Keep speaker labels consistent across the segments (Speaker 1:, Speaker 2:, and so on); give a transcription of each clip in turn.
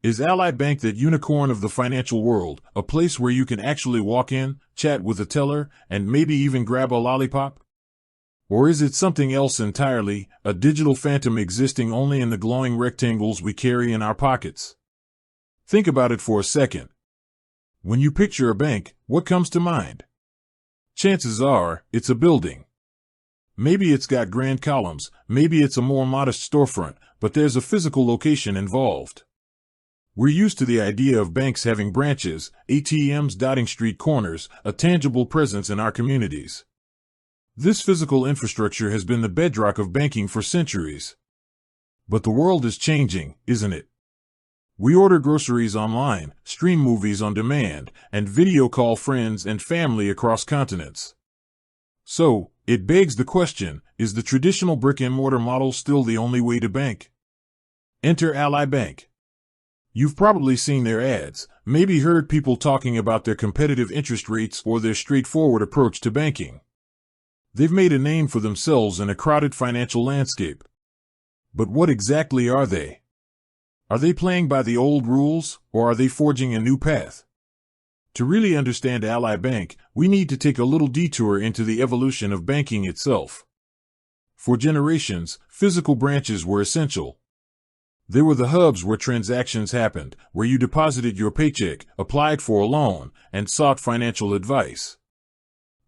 Speaker 1: Is Ally Bank that unicorn of the financial world, a place where you can actually walk in, chat with a teller, and maybe even grab a lollipop? Or is it something else entirely, a digital phantom existing only in the glowing rectangles we carry in our pockets? Think about it for a second. When you picture a bank, what comes to mind? Chances are, it's a building. Maybe it's got grand columns, maybe it's a more modest storefront, but there's a physical location involved. We're used to the idea of banks having branches, ATMs dotting street corners, a tangible presence in our communities. This physical infrastructure has been the bedrock of banking for centuries. But the world is changing, isn't it? We order groceries online, stream movies on demand, and video call friends and family across continents. So, it begs the question, is the traditional brick-and-mortar model still the only way to bank? Enter Ally Bank. You've probably seen their ads, maybe heard people talking about their competitive interest rates or their straightforward approach to banking. They've made a name for themselves in a crowded financial landscape. But what exactly are they? Are they playing by the old rules, or are they forging a new path? To really understand Ally Bank, we need to take a little detour into the evolution of banking itself. For generations, physical branches were essential. They were the hubs where transactions happened, where you deposited your paycheck, applied for a loan, and sought financial advice.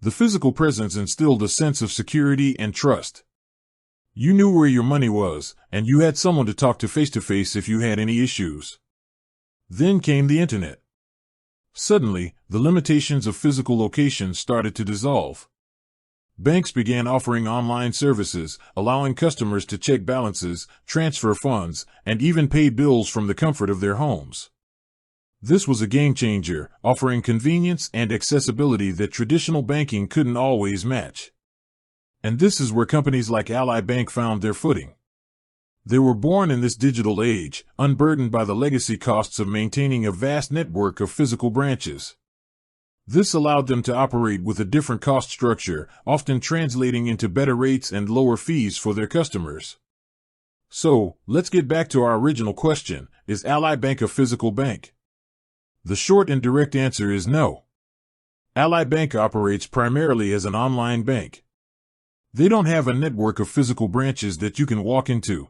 Speaker 1: The physical presence instilled a sense of security and trust. You knew where your money was, and you had someone to talk to face if you had any issues. Then came the internet. Suddenly, the limitations of physical locations started to dissolve. Banks began offering online services, allowing customers to check balances, transfer funds, and even pay bills from the comfort of their homes. This was a game changer, offering convenience and accessibility that traditional banking couldn't always match. And this is where companies like Ally Bank found their footing. They were born in this digital age, unburdened by the legacy costs of maintaining a vast network of physical branches. This allowed them to operate with a different cost structure, often translating into better rates and lower fees for their customers. So, let's get back to our original question, is Ally Bank a physical bank? The short and direct answer is no. Ally Bank operates primarily as an online bank. They don't have a network of physical branches that you can walk into.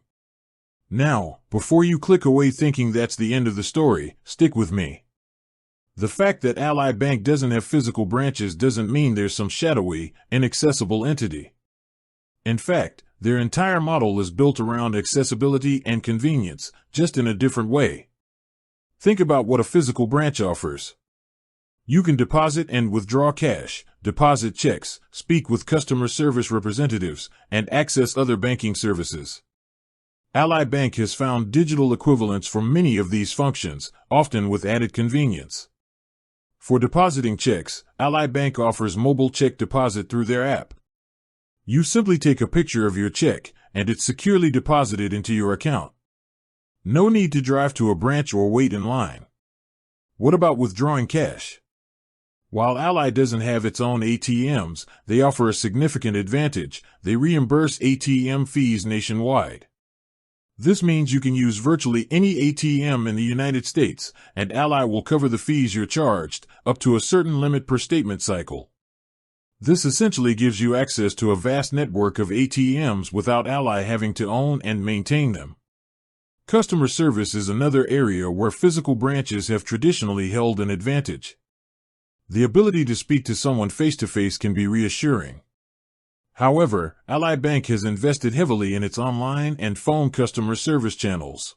Speaker 1: Now, before you click away thinking that's the end of the story, stick with me. The fact that Ally Bank doesn't have physical branches doesn't mean there's some shadowy, inaccessible entity. In fact, their entire model is built around accessibility and convenience, just in a different way. Think about what a physical branch offers. You can deposit and withdraw cash, deposit checks, speak with customer service representatives, and access other banking services. Ally Bank has found digital equivalents for many of these functions, often with added convenience. For depositing checks, Ally Bank offers mobile check deposit through their app. You simply take a picture of your check, and it's securely deposited into your account. No need to drive to a branch or wait in line. What about withdrawing cash? While Ally doesn't have its own ATMs, they offer a significant advantage. They reimburse ATM fees nationwide. This means you can use virtually any ATM in the United States, and Ally will cover the fees you're charged, up to a certain limit per statement cycle. This essentially gives you access to a vast network of ATMs without Ally having to own and maintain them. Customer service is another area where physical branches have traditionally held an advantage. The ability to speak to someone face-to-face can be reassuring. However, Ally Bank has invested heavily in its online and phone customer service channels.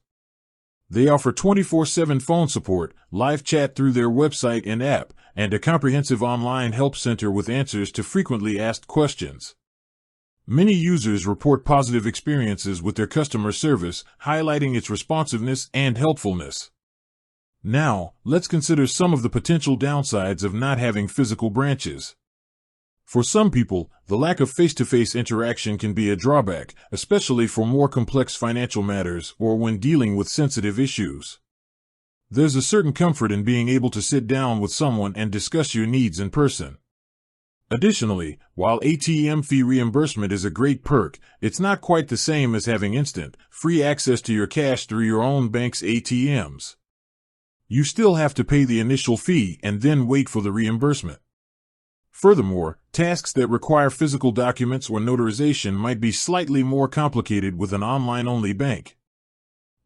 Speaker 1: They offer 24/7 phone support, live chat through their website and app, and a comprehensive online help center with answers to frequently asked questions. Many users report positive experiences with their customer service, highlighting its responsiveness and helpfulness. Now, let's consider some of the potential downsides of not having physical branches. For some people, the lack of face-to-face interaction can be a drawback, especially for more complex financial matters or when dealing with sensitive issues. There's a certain comfort in being able to sit down with someone and discuss your needs in person. Additionally, while ATM fee reimbursement is a great perk, it's not quite the same as having instant, free access to your cash through your own bank's ATMs. You still have to pay the initial fee and then wait for the reimbursement. Furthermore, tasks that require physical documents or notarization might be slightly more complicated with an online-only bank.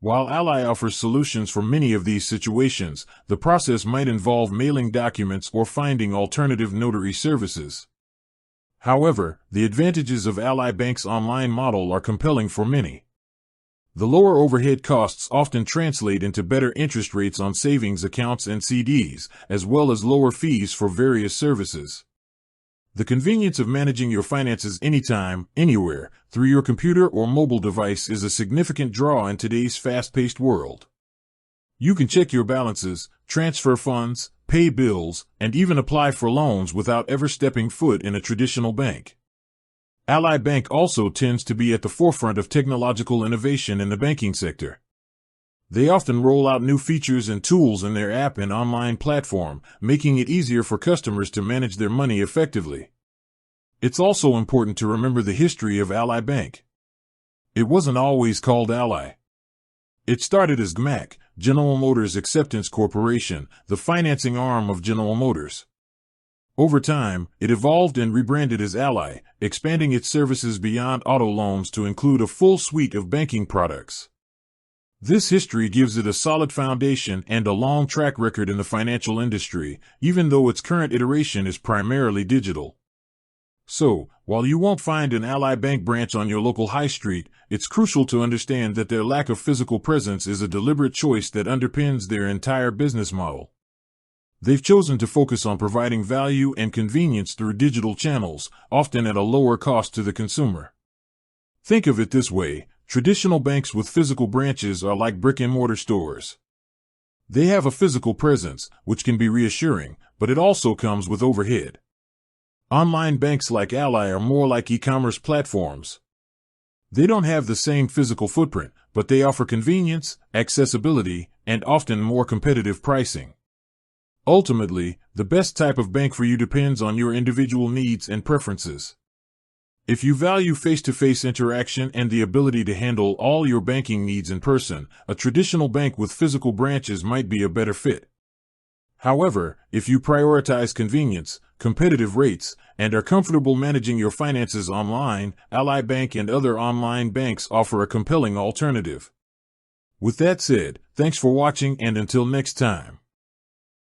Speaker 1: While Ally offers solutions for many of these situations, the process might involve mailing documents or finding alternative notary services. However, the advantages of Ally Bank's online model are compelling for many. The lower overhead costs often translate into better interest rates on savings accounts and CDs, as well as lower fees for various services. The convenience of managing your finances anytime, anywhere, through your computer or mobile device is a significant draw in today's fast-paced world. You can check your balances, transfer funds, pay bills, and even apply for loans without ever stepping foot in a traditional bank. Ally Bank also tends to be at the forefront of technological innovation in the banking sector. They often roll out new features and tools in their app and online platform, making it easier for customers to manage their money effectively. It's also important to remember the history of Ally Bank. It wasn't always called Ally. It started as GMAC, General Motors Acceptance Corporation, the financing arm of General Motors. Over time, it evolved and rebranded as Ally, expanding its services beyond auto loans to include a full suite of banking products. This history gives it a solid foundation and a long track record in the financial industry, even though its current iteration is primarily digital. So, while you won't find an Ally Bank branch on your local high street, it's crucial to understand that their lack of physical presence is a deliberate choice that underpins their entire business model. They've chosen to focus on providing value and convenience through digital channels, often at a lower cost to the consumer. Think of it this way. Traditional banks with physical branches are like brick-and-mortar stores. They have a physical presence, which can be reassuring, but it also comes with overhead. Online banks like Ally are more like e-commerce platforms. They don't have the same physical footprint, but they offer convenience, accessibility, and often more competitive pricing. Ultimately, the best type of bank for you depends on your individual needs and preferences. If you value face-to-face interaction and the ability to handle all your banking needs in person, a traditional bank with physical branches might be a better fit. However, if you prioritize convenience, competitive rates, and are comfortable managing your finances online, Ally Bank and other online banks offer a compelling alternative. With that said, thanks for watching and until next time.